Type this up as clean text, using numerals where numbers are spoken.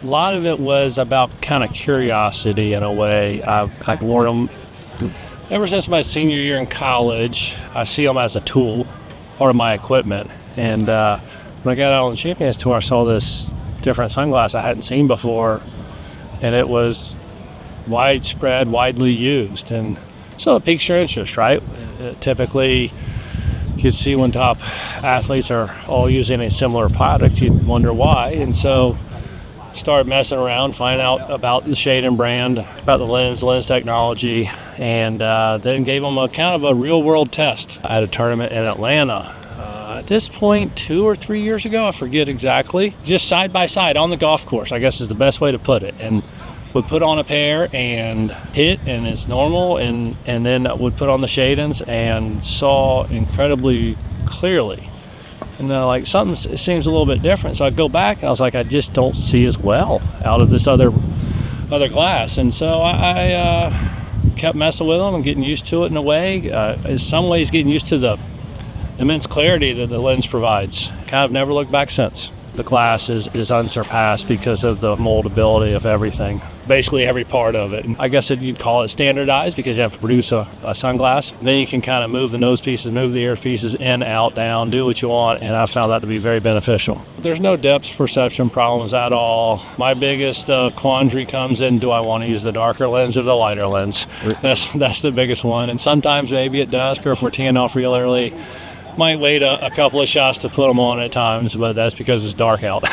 A lot of it was about kind of curiosity in a way. I've worn them ever since my senior year in college. I see them as a tool, part of my equipment. And when I got out on the Champions Tour, I saw this different sunglass I hadn't seen before, and it was widespread, widely used. And so it piques your interest, right? Typically, you see when top athletes are all using a similar product, you'd wonder why. And so started messing around, find out about the SCHEYDEN brand, about the lens technology, and then gave them a kind of a real world test at a tournament in Atlanta. At this point, 2 or 3 years ago, I forget exactly, just side by side on the golf course, I guess is the best way to put it. And would put on a pair and hit, and it's normal, and then would put on the SCHEYDENs and saw incredibly clearly. And like something seems a little bit different. So I go back and I was like, I just don't see as well out of this other glass. And so I kept messing with them and getting used to it in a way. In some ways, getting used to the immense clarity that the lens provides. Kind of never looked back since. The glass is unsurpassed because of the moldability of everything, basically every part of it. I guess you'd call it standardized because you have to produce a sunglass. Then you can kind of move the nose pieces, move the ear pieces in, out, down, do what you want, and I found that to be very beneficial. There's no depth perception problems at all. My biggest quandary comes in, do I want to use the darker lens or the lighter lens? That's the biggest one, and sometimes maybe at dusk or if we're teeing off real early, might wait a couple of shots to put them on at times, but that's because it's dark out.